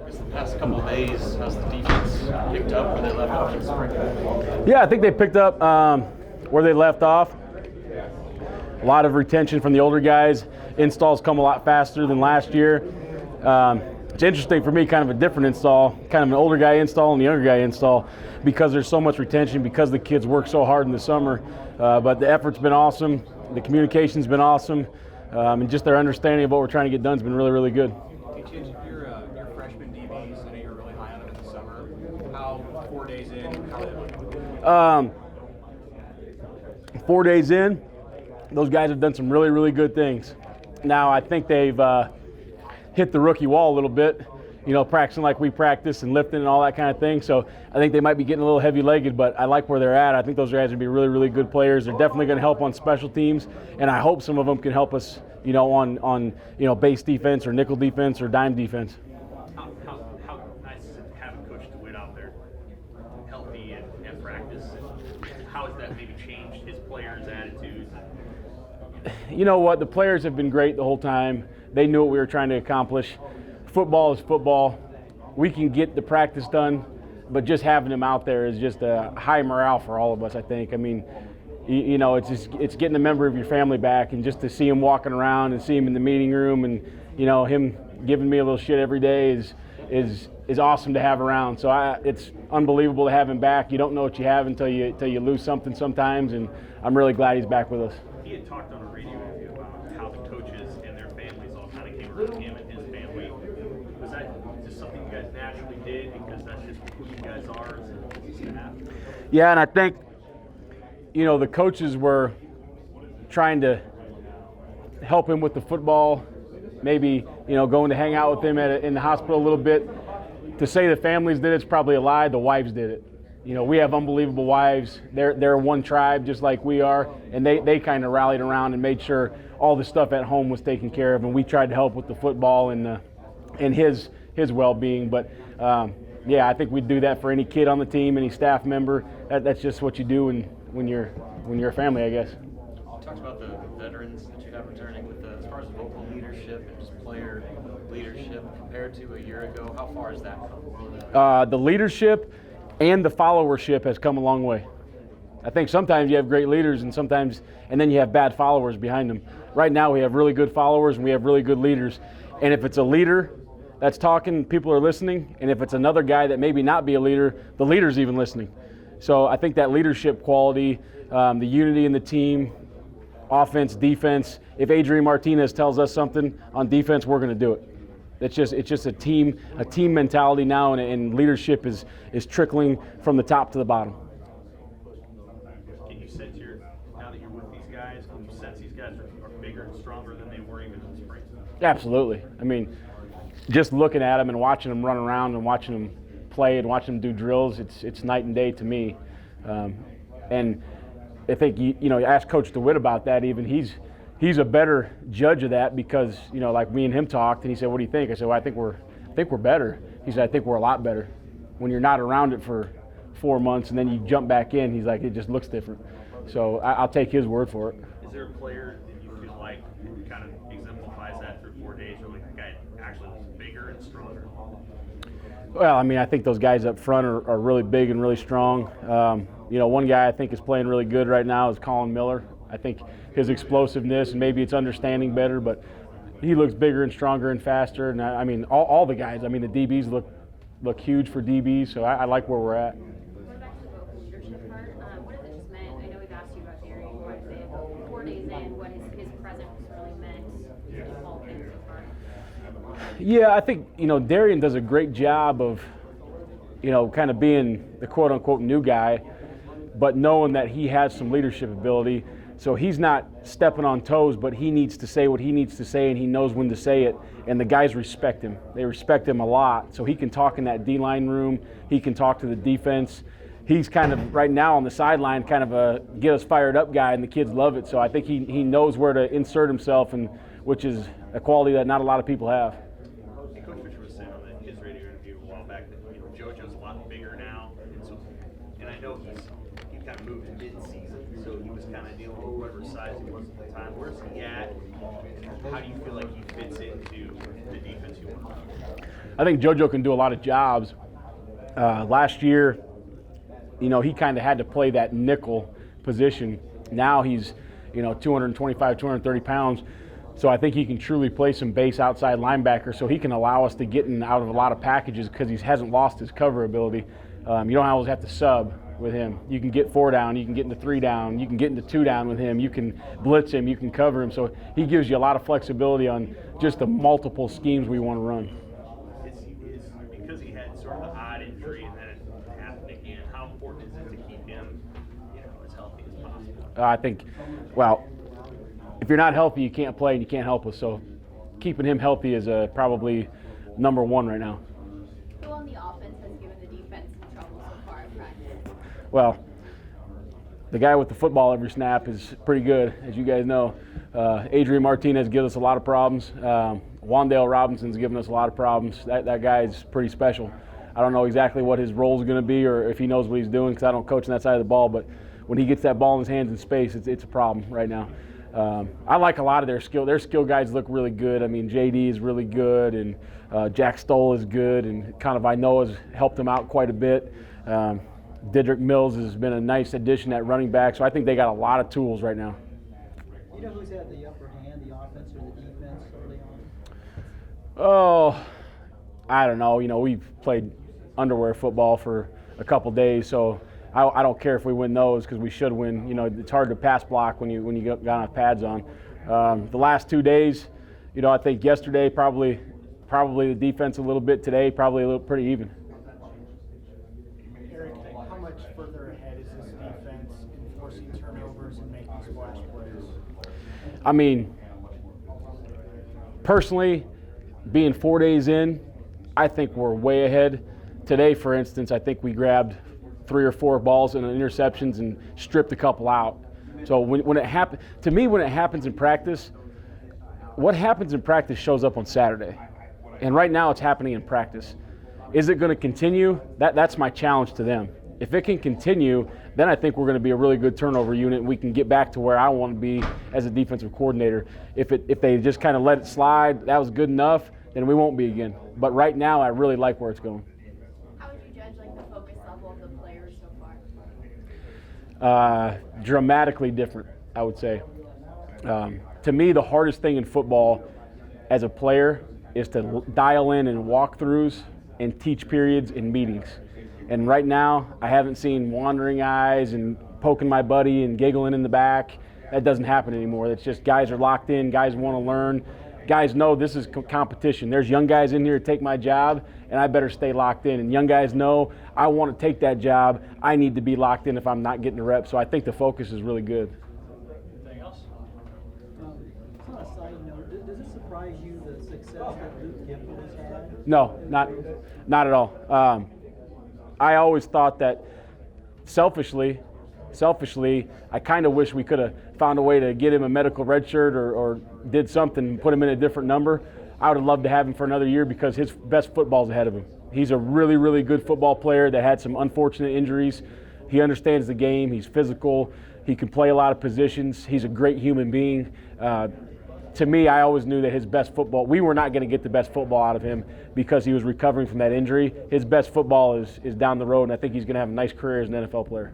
The past couple of days, has the defense picked up where they left off in the spring? Yeah, I think they picked up where they left off. A lot of retention from the older guys. Installs come a lot faster than last year. It's interesting for me, kind of a different install, kind of an older guy install and the younger guy install, because there's so much retention, because the kids work so hard in the summer. But the effort's been awesome. The communication's been awesome. And just their understanding of what we're trying to get done has been really, really good. Your freshman DBs, I know you're really high on them in the summer. How 4 days in, how are they looking? 4 days in, those guys have done some really, really good things. Now, I think they've hit the rookie wall a little bit, practicing like we practice and lifting and all that kind of thing. So I think they might be getting a little heavy-legged, but I like where they're at. I think those guys are going to be really, really good players. They're definitely going to help on special teams, and I hope some of them can help us, on base defense or nickel defense or dime defense. How nice is it to have Coach DeWitt out there, healthy and practice? How has that maybe changed his players' attitudes? You know what? The players have been great the whole time. They knew what we were trying to accomplish. Football is football. We can get the practice done, but just having them out there is just a high morale for all of us, I think. I mean, it's getting a member of your family back, and just to see him walking around and see him in the meeting room, and him giving me a little shit every day is awesome to have around. So it's unbelievable to have him back. You don't know what you have until you lose something sometimes, and I'm really glad he's back with us. He had talked on a radio interview about how the coaches and their families all kind of came around him and his family. Was that just something you guys naturally did because that's just who you guys are as a staff? Yeah, and I think, the coaches were trying to help him with the football, maybe, going to hang out with him in the hospital a little bit. To say the families did it's probably a lie. The wives did it. We have unbelievable wives. They're one tribe just like we are, and they kind of rallied around and made sure all the stuff at home was taken care of, and we tried to help with the football and his well-being. But I think we'd do that for any kid on the team, any staff member. That's just what you do when you're a family, I guess. You talked about the veterans that you have returning with as far as vocal leadership and just player leadership compared to a year ago. How far has that come? The leadership and the followership has come a long way. I think sometimes you have great leaders and then you have bad followers behind them. Right now we have really good followers and we have really good leaders. And if it's a leader that's talking, people are listening. And if it's another guy that maybe not be a leader, the leader's even listening. So I think that leadership quality, the unity in the team, offense, defense, if Adrian Martinez tells us something on defense, we're going to do it. It's just a team mentality now, and leadership is trickling from the top to the bottom. Can you sense now that you're with these guys, can you sense these guys are bigger and stronger than they were even in the spring? Absolutely. I mean, just looking at them and watching them run around and watching them play and watching them do drills, it's night and day to me. And I think ask Coach DeWitt about that. Even he's a better judge of that because like me and him talked, and he said, "What do you think?" I said, "Well, I think we're better." He said, "I think we're a lot better." When you're not around it for 4 months and then you jump back in, he's like, it just looks different. So I'll take his word for it. Is there a player that you feel like kind of exemplifies that through 4 days, or like the guy actually looks bigger and stronger? Well, I mean, I think those guys up front are really big and really strong. One guy I think is playing really good right now is Colin Miller. I think his explosiveness, and maybe it's understanding better, but he looks bigger and stronger and faster. And I mean, all the guys. I mean, the DBs look huge for DBs, so I like where we're at. Going back to the vocal leadership part, what has it just meant? I know we've asked you about Erik quite a bit, but 4 days in, what has his presence really meant to all things so far? Yeah, I think Darian does a great job of kind of being the quote unquote new guy, but knowing that he has some leadership ability. So he's not stepping on toes, but he needs to say what he needs to say, and he knows when to say it. And the guys respect him. They respect him a lot. So he can talk in that D-line room. He can talk to the defense. He's kind of right now on the sideline, kind of a get us fired up guy, and the kids love it. So I think he knows where to insert himself, and which is a quality that not a lot of people have. Coach Fisher was saying on his radio interview a while back that JoJo's a lot bigger now, and I know he kind of moved mid-season, so he was kind of dealing with whatever size he was at the time. Where's he at? How do you feel like he fits into the defense you want? I think JoJo can do a lot of jobs. Last year, he kind of had to play that nickel position. Now he's, 225, 230 pounds. So I think he can truly play some base outside linebacker, so he can allow us to get in out of a lot of packages because he hasn't lost his cover ability. You don't always have to sub with him. You can get 4 down, you can get into 3 down, you can get into 2 down with him, you can blitz him, you can cover him. So he gives you a lot of flexibility on just the multiple schemes we want to run. Because he had sort of the odd injury and then it happened again, how important is it to keep him as healthy as possible? I think, if you're not healthy, you can't play and you can't help us. So keeping him healthy is probably number one right now. Who on the offense has given the defense some trouble so far in practice? Well, the guy with the football every snap is pretty good, as you guys know. Adrian Martinez gives us a lot of problems. Wandale Robinson's given us a lot of problems. That guy's pretty special. I don't know exactly what his role is going to be or if he knows what he's doing because I don't coach on that side of the ball, but when he gets that ball in his hands in space, it's a problem right now. I like a lot of their skill. Their skill guys look really good. I mean, JD is really good, and Jack Stoll is good, and I know has helped them out quite a bit. Didrik Mills has been a nice addition at running back, so I think they got a lot of tools right now. You know who's had the upper hand, the offense or the defense early on? Oh, I don't know. We've played underwear football for a couple days, so I don't care if we win those because we should win. It's hard to pass block when you got enough pads on. The last 2 days, I think yesterday probably the defense a little bit. Today probably pretty even. Erik, how much further ahead is this defense in forcing turnovers and making splash plays? I mean, personally, being 4 days in, I think we're way ahead. Today, for instance, I think we grabbed 3 or 4 balls and interceptions and stripped a couple out. So when it happens, to me, when it happens in practice, what happens in practice shows up on Saturday. And right now it's happening in practice. Is it going to continue? That's my challenge to them. If it can continue, then I think we're going to be a really good turnover unit and we can get back to where I want to be as a defensive coordinator. If they just kind of let it slide, that was good enough, then we won't be again. But right now I really like where it's going. How would you judge the focus level of the players so far? Dramatically different, I would say. To me, the hardest thing in football as a player is to dial in and walkthroughs and teach periods and meetings. And right now, I haven't seen wandering eyes and poking my buddy and giggling in the back. That doesn't happen anymore. It's just guys are locked in, guys want to learn. Guys know this is competition. There's young guys in here to take my job, and I better stay locked in. And young guys know I want to take that job. I need to be locked in if I'm not getting the reps. So I think the focus is really good. Anything else? It's not a side note. Does it surprise you the success that Luke Gibson has had? No, not at all. I always thought that selfishly, I kind of wish we could have found a way to get him a medical red shirt or did something and put him in a different number. I would have loved to have him for another year because his best football's ahead of him. He's a really, really good football player that had some unfortunate injuries. He understands the game. He's physical. He can play a lot of positions. He's a great human being. To me, I always knew that his best football, we were not going to get the best football out of him because he was recovering from that injury. His best football is down the road, and I think he's going to have a nice career as an NFL player.